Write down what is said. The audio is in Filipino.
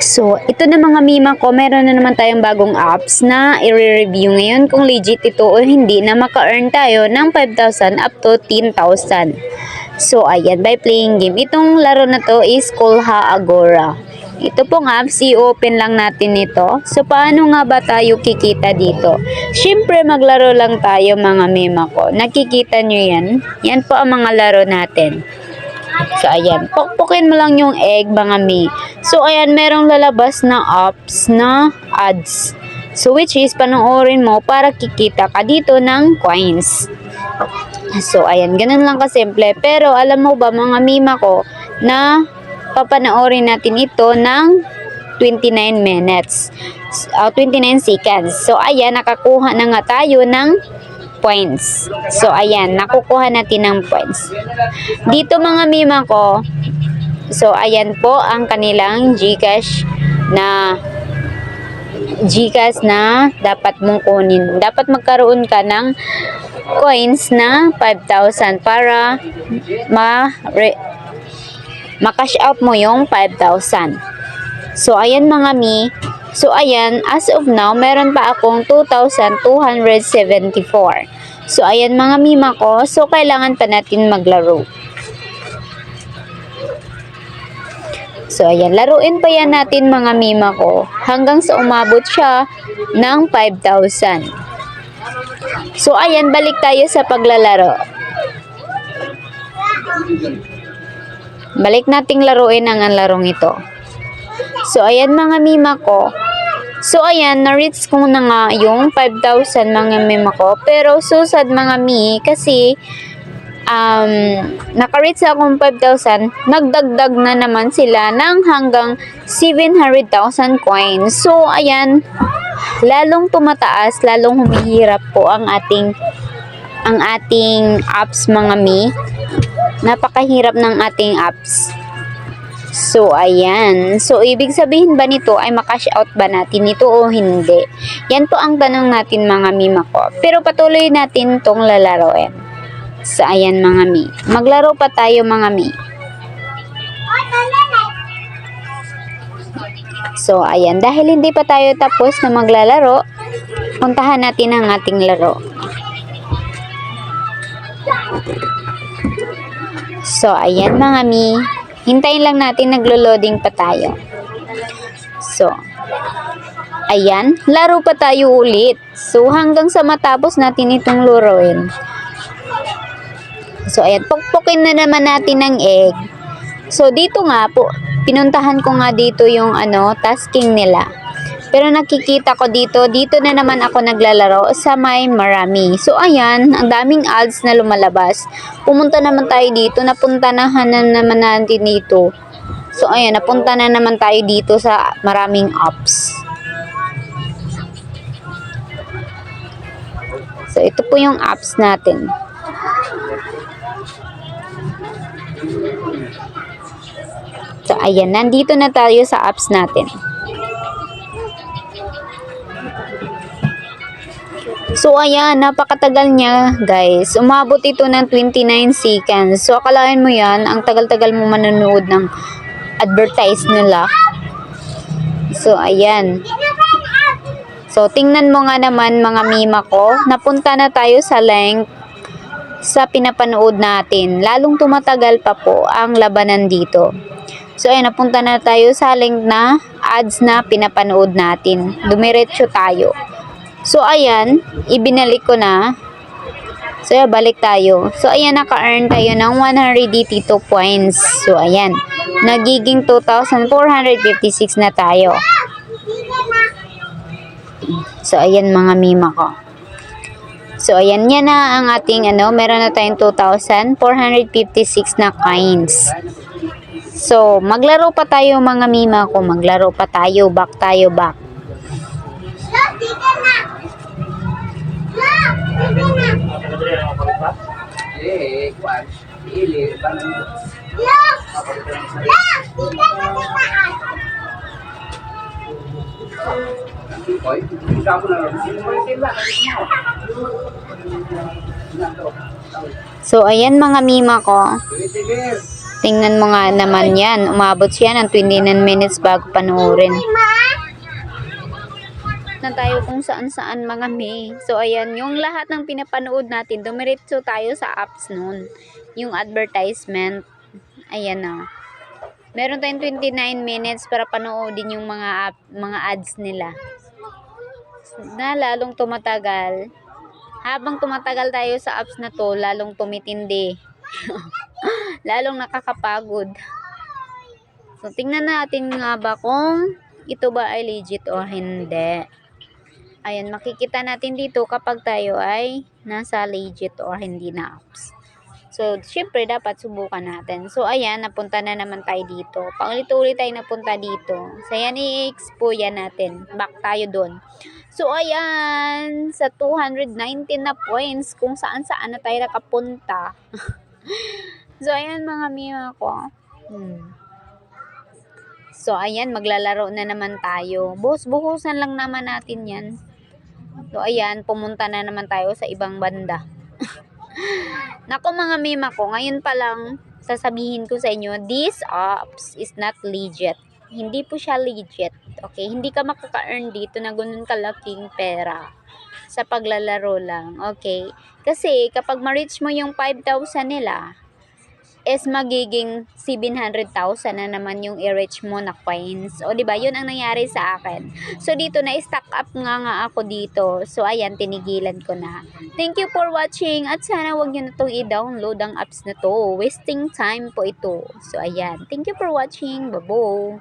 So, ito na mga mima ko, meron na naman tayong bagong apps na i-review ngayon kung legit ito o hindi na maka-earn tayo ng 5,000 up to 10,000. So, ayan, by playing game. Itong laro na to is Kolha Agora. Ito pong apps, i-open lang natin ito. So, paano nga ba tayo kikita dito? Siyempre, maglaro lang tayo mga mima ko. Nakikita nyo yan? Yan po ang mga laro natin. So, ayan. Pukpukin mo lang yung egg, mga mi. So, ayan, merong lalabas na apps na ads. So, which is, panoorin mo para kikita ka dito ng coins. So, ayan, ganun lang kasimple. Pero, alam mo ba, mga mima ko, na papanoorin natin ito ng 29 minutes. 29 seconds. So, ayan, nakakuha na nga tayo ng points. So, ayan, nakukuha natin ng points. Dito mga mima ko, so, ayan po ang kanilang GCash na dapat mong kunin. Dapat magkaroon ka ng coins na 5,000 para ma-cash out mo yung 5,000. So, ayan mga mi. So, ayan, as of now, meron pa akong 2,274. So, ayan mga mima ko. So, kailangan pa natin maglaro. So, ayan, laruin pa yan natin mga mima ko hanggang sa umabot siya ng 5,000. So, ayan, balik tayo sa paglalaro. Balik nating laruin ang larong ito. So, ayan mga mima ko. So, ayan, na-reach ko na nga yung 5,000 mga mima ko. Pero, susad mga mi, kasi, naka-reach akong 5,000, nagdagdag na naman sila ng hanggang 700,000 coins. So, ayan, lalong tumataas, lalong humihirap po ang ating apps mga mi. Napakahirap ng ating apps. So, ayan. So, ibig sabihin ba nito ay makash out ba natin ito o hindi? Yan po ang tanong natin mga mima ko. Pero patuloy natin itong lalaroin. So, ayan mga mi. Maglaro pa tayo mga mi. So, ayan. Dahil hindi pa tayo tapos na maglalaro, puntahan natin ang ating laro. So, ayan mga mi. Hintayin lang natin, naglo-loading pa tayo. So, ayan, laro pa tayo ulit. So, hanggang sa matapos natin itong laruin. So, ayan, pukpukin na naman natin ng egg. So, dito nga po, pinuntahan ko nga dito yung tasking nila. Pero nakikita ko dito na naman ako naglalaro sa may marami. So, ayan, ang daming ads na lumalabas. Pumunta naman tayo dito, napunta na naman natin dito. So, ayan, napunta na naman tayo dito sa maraming apps. So, ito po yung apps natin. So, ayan, nandito na tayo sa apps natin. So, ayan, napakatagal niya, guys. Umabot ito ng 29 seconds. So, akalain mo yan, ang tagal-tagal mo manonood ng advertise nila. So, ayan. So, tingnan mo nga naman, mga mima ko. Napunta na tayo sa link sa pinapanood natin. Lalong tumatagal pa po ang labanan dito. So, ayan, napunta na tayo sa link na ads na pinapanood natin. Dumiretso tayo. So, ayan, ibinalik ko na. So, ayan, balik tayo. So, ayan, naka-earn tayo ng 182 points. So, ayan, nagiging 2,456 na tayo. So, ayan mga mima ko. So, ayan, yan na ang ating, meron na tayong 2,456 na coins. So, maglaro pa tayo mga mima ko. Maglaro pa tayo, back tayo, back. So, ayan mga mima ko. Tingnan mo nga naman yan. Umabot siya ng 29 minutes bago panoorin. Na tayo kung saan-saan mga me. So, ayan, yung lahat ng pinapanood natin, dumiretso tayo sa apps nun. Yung advertisement. Ayan na. Meron tayong 29 minutes para panoodin yung mga ads nila. Na lalong tumatagal. Habang tumatagal tayo sa apps na to, lalong tumitindi. Lalong nakakapagod. So, tingnan natin nga ba kung ito ba ay legit o hindi. Ayan, makikita natin dito kapag tayo ay nasa legit o hindi na apps. So, syempre, dapat subukan natin. So, ayan, napunta na naman tayo dito. Paulit-ulit tayo napunta dito. So, ayan, i-expo yan natin. Back tayo doon. So, ayan, sa 219 na points, kung saan-saan na tayo nakapunta. So, ayan, mga mima ko. So, ayan, maglalaro na naman tayo. Buhos-buhusan lang naman natin yan. So, ayan, pumunta na naman tayo sa ibang banda. Nako mga mima ko, ngayon pa lang sasabihin ko sa inyo, this apps is not legit. Hindi po siya legit. Okay? Hindi ka makaka-earn dito na ganun kalaking pera sa paglalaro lang. Okay? Kasi kapag ma-reach mo yung 5,000 nila, is magiging 700,000 na naman yung i-reach mo na coins. O, diba? Yun ang nangyari sa akin. So, dito na-stack up nga ako dito. So, ayan, tinigilan ko na. Thank you for watching. At sana wag nyo na itong i-download ang apps na to. Wasting time po ito. So, ayan. Thank you for watching. Babo.